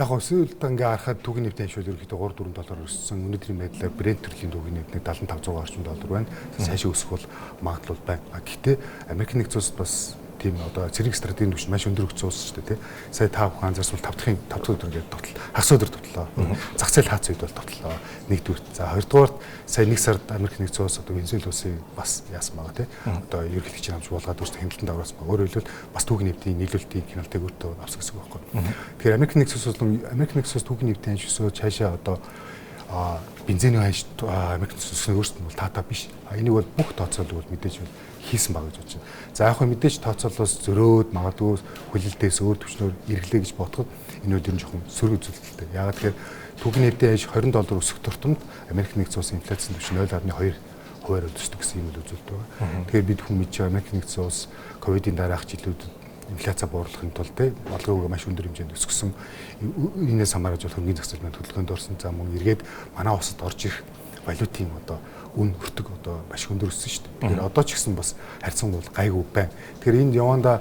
Яг өсөлт ингээ харахад түүхийн нэвтэн шууд ерөөхдөө 3-4 доллар өссөн. Өнөөдрийн байдлаар Brent төрлийн түүхийн нэвтний 75-100 орчим доллар байна. Цаашаа өсөх бол магадлал байна. Гэхдээ Америк нэгдсэн улсад бас тийм одоо цэрэг стратегийн түвшин маш өндөр өгсөн улс шүү дээ, тий. Сая та бүхэн анзаарсан 5 дахь өдөр ингээд тотал хагас өдөр тотлоо. Зах зээл хаац үед бол тотлоо. Нэгдүгээр. За хоёрдугаар сая 1 сард Америк нэгдсэн улс одоо Венесуэл улсын бас яасан байгаа тий. Одоо ерөнхийлөгчийн хамж буулгаад өөрсдөө хэмнэлтэнд авраасан байгаа. Өөрөөр хэлбэл бас түүхийн нэвтийн нийлүүлэлтийн кинолтыг өөртөө авсан гэсэн үг байхгүй. Тэгэхээр Америк нэгдсэн улс түүхийн нэвтийн шүсөө цаашаа одоо бензиний ханш Америк нэгдсэн улсын өөрсдөд нь бол таатай биш. Энийг бол бүх тооцоолол бол мэдээж хийсэн баг гэж бодож байна. За яг хөө мэдээж тооцоолоос зөрөөд магадгүй хүлэлтээс өөр төвчнөр эргэлээ гэж бодоход энэ үл ер нь жоохон сөрөг үзүүлэлттэй. Яагаад тэгэхээр түүхийн нэвтийн ханш $20 өсөх туртамд Америк нэгдсэн улсын инфляцийн түвшин 0.2% өсдөг гэсэн юм л үзүүлэлт байгаа. Тэгэхээр бид хүн мэдж байгаа Америк нэгдсэн улс ковидын дараах жилүүдэд инфляци бууруулахын тулд бодлогоо маш өндөр хэмжээнд өсгсөн. Энээс хамаарч бол хөнгөн зах зээл маань төлөвлөгөөнд орсон. За мөн эргээд манай улсад орж ирэх валютын одоо үн хүртэг одоо маш өндөр өссөн шүү дээ. Тэгэхээр одоо ч гэсэн бас харьцан бол гайгүй байна. Тэгэхээр энд явандаа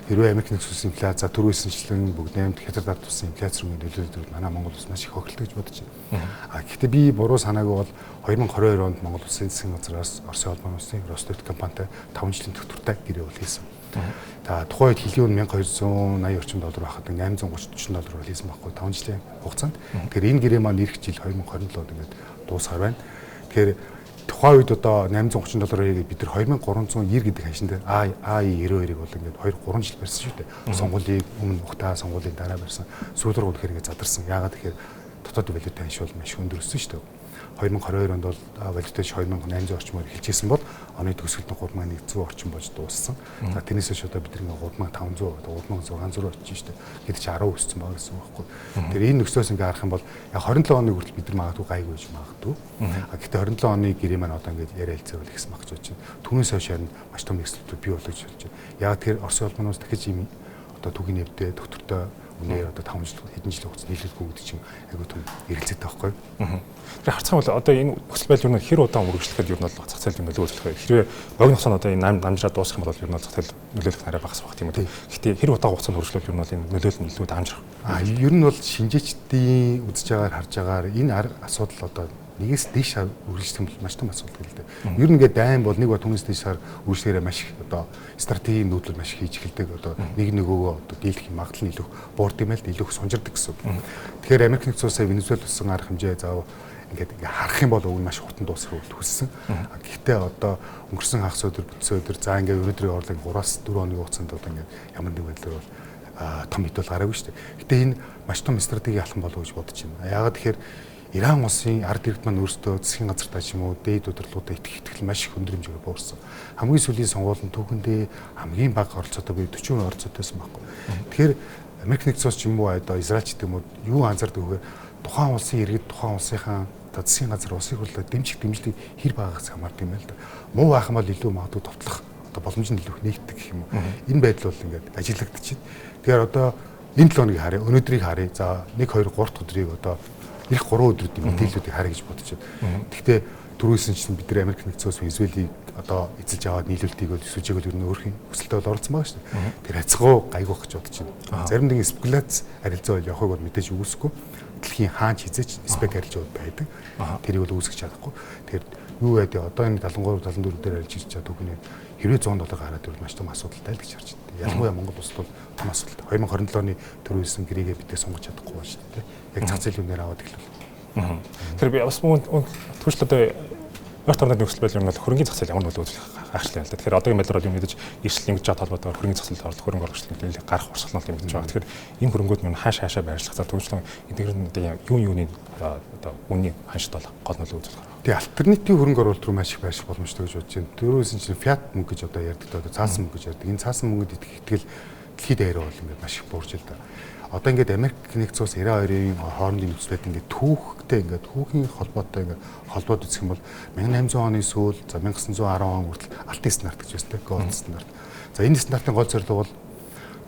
хэрвээ Америк нэгдсэн улсын инфляци түрүүсэнчлэн бүгд наймд хятад ард улсын инфляц руу нөлөөлөд манай Монгол улс маш их хохирдог гэж бодож байна. Гэхдээ би буруу санаагүй бол 2022 онд Монгол улсын засгийн газраас Оросын холбооны улсын Ростет компанитай 5 жилийн төтвөртэй гэрээ бол хийсэн. За тухайн үед хэлийн үн $1280 орчим байхад $830-40 хийсэн байхгүй 5 жилийн хугацаанд. Тэгэхээр энэ гэрээ маань ирэх жил 2027-д ингээд дуусгаар байна. Тэгэхээр тухайн үед одоо $830-ийг бид нар 2390 гэдэг ханшин дээр AI92-ыг бол ингээд 2-3 жил барьсан шүү дээ. Сонгуулийн өмнө ухтаа сонгуулийн дараа барьсан. Сүүл рүү тэгэхээр ингээд задарсан. Яагаад тэгэхээр дотоод валютын ханш бол маш өндөр өссөн шүү дээ. 2022 онд бол валютын 2800 орчмоор эхэлжсэн бол оны төгсгөлд 3100 орчим болж дууссан. За тэрнээс хойш одоо бид нэг 3500 3600 орчим шүү дээ. Гэвч 10 өссөн байгаа гэсэн үг байхгүй. Тэр энэ нөхцөлөөс ингээ харах юм бол яг 27 оны хүртэл бид нар магадгүй гайгүй гэж магадгүй. Гэхдээ 27 оны гэрээ маань одоо ингээ яриалцаавал ихсэн баг гэж бодож байна. Түүнээс хойш харин маш том нөхцөлтүүд бий болж байна. Яг тэр Оросын холбооноос дахиж ийм одоо түүхийн нэвдээ доктортой үнээр одоо 5 жил хэдэн жилийн хугацаанд нийлүүлэхгүй гэдэг чинь айгүй том эргэлзээтэй байхгүй. Тэр харцхан бол одоо энэ нөхцөл байдал юу хэр удаан үргэлжлэхэд юу нь бол зах зээлийн нөлөө үзүүлэх. Хэрвээ богино хугацаанд одоо энэ намжраа дуусах юм бол юу нь зах зээл нөлөөлөх арай багас баг тийм үү. Гэхдээ хэр удаан хугацаанд үргэлжлэх юу нь бол энэ нөлөөлөлд амжрах. Ер нь бол шинжээчдийн үзэж байгаагаар харж байгаагаар энэ асуудал одоо нэгээс дээш үргэлжлэх юм бол маш том асуудал л дээ. Ер нь ингээд дайн бол нэг ба түүнээс дээшээр үргэлжлэхээр маш их одоо стратегийн нүүдэл маш хийж эхэлдэг. Одоо нэг нөгөөгөө одоо дийлэх магадлал нь илүү буурдаг юм л илүү сунжирдаг гэсэн. Тэгэхээр Америк нэгдсэн улсаа Венесуэл улсын арга хэмжээ заав ингээд харах юм бол уг нь маш хурдан дуусах үед хүссэн. Гэхдээ одоо өнгөрсөн хагас өдөр бүтсэн өдөр за ингээд өнөөдрийн орлогын 3-4 хоногийн хугацаанд одоо ингээд ямар нэг байдлаар бол том хэдэл гараагүй шүү дээ. Гэтэ энэ маш том стратеги алхам болов гэж бодож байна. Яагаад тэгэхээр Иран улсын ард иргэд маань өөрсдөө засгийн газартаа ч юм уу дээд удирдлагуудад итгэл маш их өндөр хэмжээгээр буурсан. Хамгийн сүүлийн сонгуульд түүхэндээ хамгийн бага оролцоотой буюу 40% оролцоотойсэн байхгүй. Тэгэхээр Америк нэгдсэн улс ч юм уу одоо Израиль ч юм уу юу анзаардаг вэ? Тухайн улсын иргэд тухайн улсынхаа засгийн газар улсын хурлаар дэмжлэг хэр багаас хамаардаг юм байл да. Муу байх юм бол илүү магадгүй товтлох одоо боломж нь илүү нээгддэг гэх юм уу. Энэ байдал бол ингээд ажиглагдчихэв. Тэгэхээр одоо энэ 7 хоногийг харъя, өнөөдрийг харъя. За 1 2 3 дахь өдрийг одоо эх 3 өдрүүдийн мэдээллүүдийг харъя гэж бодож байна. Гэхдээ түрүүсэн чинь бид нар Америк нэгдсэн улс Венесуэлийг одоо эзэлж аваад нийлүүлэлтийг бол сүжээг бол ер нь өөрхийн өсөлтөд бол оролцсон байгаа шүү дээ. Тэр хацгаа гайгүйх гэж бодож байна. Зарим нэгэн спекуляц харилцаа бол явахыг бол мэдээж үгүйсэхгүй. Дэлхийн хаач хизээч спек харилцаууд байдаг. Тэрийг бол үүсгэж чадахгүй. Тэгэхээр юу байдээ одоо энэ 73 74 дээр арилж ирж байгаа түүхний хэрвээ $100 гараад ирвэл маш том асуудалтай л гэж харж байна. Ялангуяа Монгол улсад бол том асуудалтай. 2027 оны төрүүлсэн гэрээгээ бидээ сонгож чадахгүй байна шүү дээ. Яг зах зээлийн үнээр аваад эхлэв. Тэр би бас мөн түрүүл одоо Орт орнод нөхцөл байдал юм бол хөрөнгөний зах зээл ямар нөлөө үзүүлэх гайхалтай байна л да. Тэгэхээр одоогийн байдлаар юм мэдээж эрсдэл ингэж холбоотойгоор хөрөнгөний зах зээлд орлох хөрөнгө оруулалтын гарах урсгалт юм гэж байгаа. Тэгэхээр энэ хөрөнгүүд нь хаашаа байрлах за төвчлэн интегрэн юуны одоо үнийн ханшд бол гол нөлөө үзүүлэх. Тэгээ альтернатив хөрөнгө оруулалт руу маш их байрших боломжтой гэж бодож байна. Төрөөсөн чинь фиат мөнгө гэж одоо ярьдаг одоо цаасан мөнгө гэж ярьдаг. Энэ цаасан мөнгөд итгэл дэлхийд даяараа бол ингээд маш их буурж ил да. Одоо ингээд Америк нэгдсэн улс 92-ийн хоорондын нөхцөл байдал ингээд түүхтэй ингээд түүхийн холбоотой ингээд холбоод үзэх юм бол 1800 оны сүүл за 1910 он хүртэл алтын стандарт гэж байна те голд стандарт. За энэ стандартын гол зорилго бол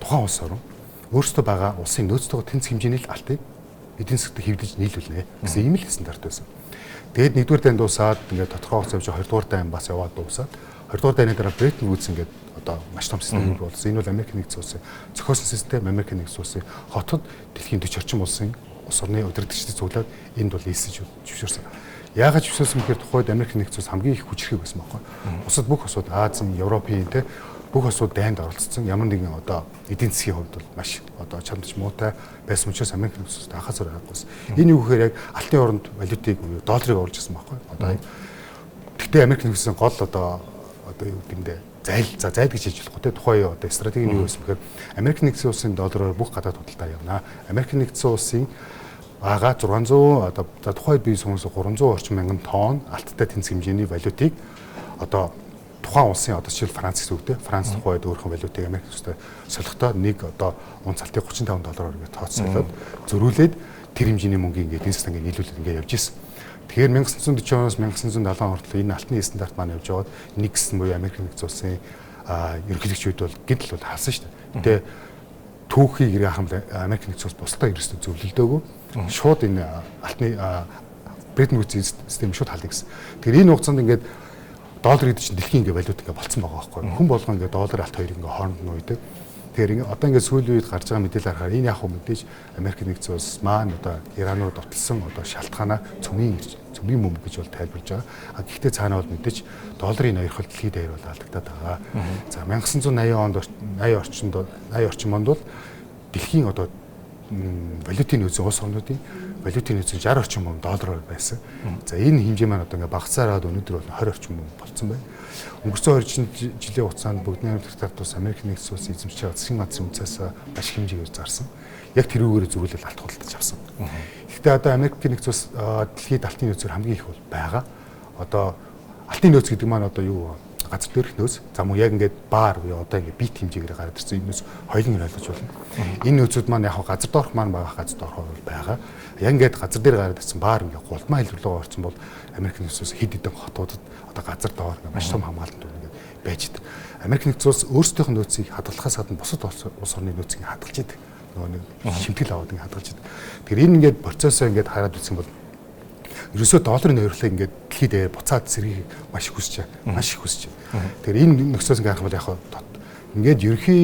тухайн улс орн өөрсдөө байгаа улсын нөөцтэйг тэнцэх хэмжээний л алтыг эдийн засгт хэвлэж нийлүүлнэ гэсэн ийм л стандарт байсан. Тэгээд 1-р дайн дуусаад ингээд тодорхой хугацаа явж 2-р дайн бас яваад дуусаад 2-р дайны дараа Бреттон Вудс ингээд одоо маш том систем болсон. Энэ бол Америк нэгдсэн улсын зохиосон систем, Америк нэгдсэн улсын хотод дэлхийн 40 орчим улсын улс орны удирдагчдыг цуглаад энд бол эсэж зөвшөөрсөн. Яагаад зөвшөөрсөн гэхээр тухайд Америк нэгдсэн улс хамгийн их хүчрхэг байсан байхгүй. Бусад бүх улсууд Азийн, Европын те бүх улсууд дайнд оролцсон. Ямар нэгэн одоо эдийн засгийн хувьд бол маш одоо чамдч муутай байсан учраас Америк нэгдсэн улсад анхаас зур хаагүйсэн. Энэ юу гэхээр яг алтын оронд валютыг долларыг оруулж ирсэн байхгүй. Одоо гэхдээ Америк нэгдсэн гол одоо юу гэмдэ зайл гэж хэлж болохгүй те тухайн одоо стратеги нь юу байсан бэхээр Америк нэгдсэн улсын доллараар бүх гадаад худалдаа явна. Америк нэгдсэн улсын бага 600 одоо тухайд бие хүмүүс 300 орчим мянган тонн алттай тэнцэх хэмжээний валютыг одоо тухайн улсын одоо жишээл Франц гэсэн үг те Франц тухайд өөрхөн валютыг Америк нэгдсэн солихдоо нэг одоо унц алтыг $35 гэж тооцоолоод зөрүүлээд тэр хэмжээний мөнгө ингээд энэ засгийн нийлүүлээд ингээд явж ирсэн. Тэгэхээр 1940-оос 1970 хүртэл энэ алтны стандарт маань явж байгаад нэг гэсэн буюу Америк нэгдсэн улсын ерөнхийлөгчид бол гидл бол хаасан шүү дээ. Гэтэ түүхийг ирээ хамт Америк нэгдсэн улс бусдаа ерөөсөө зөвлөлдөөгүй. Шууд энэ алтны Бреттон Вудс систем шууд халдаа гэсэн. Тэгэхээр энэ хугацаанд ингээд доллар гэдэг чинь дэлхийн ингээд валют ингээд болцсон байгаа байхгүй. Хүн болгоо ингээд доллар алт хоёрыг ингээд хооронд нь уудаг. Тэгэхээр одоо ингээд сүүлийн үед гарч байгаа мэдээлэл харахаар энэ яг хөө мэдээж Америк нэгдсэн улс маань одоо Иранууд дуталсан одоо шалтгаанаа цөмийн мөнгө гэж бол тайлбарлаж байгаа. Гэхдээ цаанаа бол мэдээж долларын нойрхол дэлхийд даяар бол алдагдаад байгаа. За 1980 орчим онд бол дэлхийн одоо валютын нөөцийн улс орнуудын валютын нөөцийн 60 орчим мөнгө доллараар байсан. За энэ хэмжээ маань одоо ингээд багасаараад өнөөдөр бол 20 орчим мөнгө болцсон байна. Өнгөрсөн 20 жилийн хугацаанд бүгд найрамдах тартус Америк нэгдсэн улсын эзэмшиж байгаа засгийн газрын үнцээс маш хэмжээгээр зарсан. Яг тэрүүгээр зөвлөл алт худалдаж авсан. Гэхдээ одоо Америк нэгдсэн улс дэлхийд алтын нөөцөөр хамгийн их бол байгаа. Одоо алтын нөөц гэдэг маань одоо юу газар дээрх нөөц. За мөн яг ингээд баар буюу одоо ингээд бит хэмжээгээр гараад ирсэн энэ нөөц хоёулын ойлгож байна. Энэ нөөцүүд маань яг газар доорх маань байгаа газар доорх бол байгаа. Яг ингээд газар дээр гараад ирсэн баар ингээд гулмаа хэлбэрлэгөө орсон бол Америк нэгдсэн улс хэд хэдэн хотуудад одоо газар доор маш том хамгаалалт ингээд байж идэг. Америк нэгдсэн улс өөрсдийнх нь нөөцийг хадгалахаас гадна бусад улс орны нөөцийг хадгалж идэг. Нөгөө нэг шимтгэл аваад ингээд хадгалж идэг. Тэгэхээр энэ ингээд процессоо ингээд хараад үзсэн бол ерөөсөө долларын нойрлыг ингээд дэлхийд буцаад сэргийг маш их хүсэж байгаа. Тэгэхээр энэ нөхцөлөөс ингээд харах бол яг ингээд ерөнхий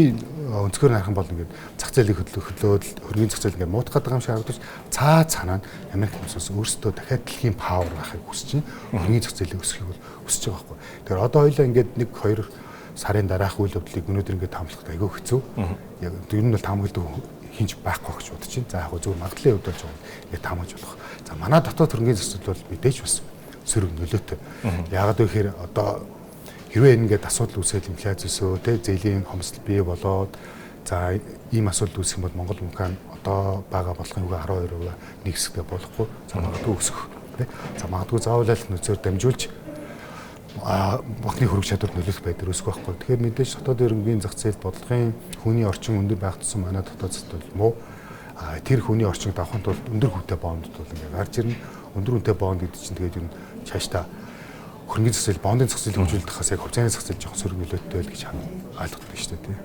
өнцгөр харах бол ингээд зах зээлийг хөдлөөд хөргийн зах зээл ингээд муутах гэдэг юм шиг харагдаж цаана Америк нэгдсэн улс өөрсдөө дахиад дэлхийн павер байхыг хүсэж байна. Хөргийн зах зээлийг өсгөхийг бол хүсэж байгаа байхгүй. Тэгэхээр одоо хоёлаа ингээд 1-2 сарын дараах үйл явдлыг өнөөдөр ингээд таамаглах айгүй хэцүү. Яг ер нь бол таамаглалт хинж байхгүй гэж бодож байна. За яг зөвхөн магадлалын хувьд бол ингээд таамаглаж болох. За манай дотоод хөргийн зах зээл бол мэдээж бас сөрөг нөлөөтэй. Яагаад вэ гэхээр одоо хэрвээ ингээд асуудал үүсэл инфляц өсөө тэ зээлийн хомсдол бий болоод за ийм асуудал үүсэх юм бол Монгол мөнгө одоо бага болохын үгүй 12% нэг хэсэгтэй болохгүй за магадгүй өсөх тэ за магадгүй заавал нөөцөөр дамжуулж банкны хөрөг чадвар нөлөөлөх байдал өсөх байхгүй. Тэгэхээр мэдээж дотоод хөрөнгөний зах зээл бодлогын хүний орчин өндөр байх тусам манай дотоод зээл бол муу тэр хүний орчинг давхын тулд өндөр хүнтэй бондууд бол ингээд гарч ирнэ. Өндөр хүнтэй бонд гэдэг чинь тэгээд ер нь цаашдаа хөрөнгөний зах зээл бондын зах зээлийг хөгжүүлэхээс яг хувьцааны зах зээл жоохон сөрөг нөлөөтэй л гэж ойлгодог шүү дээ тий.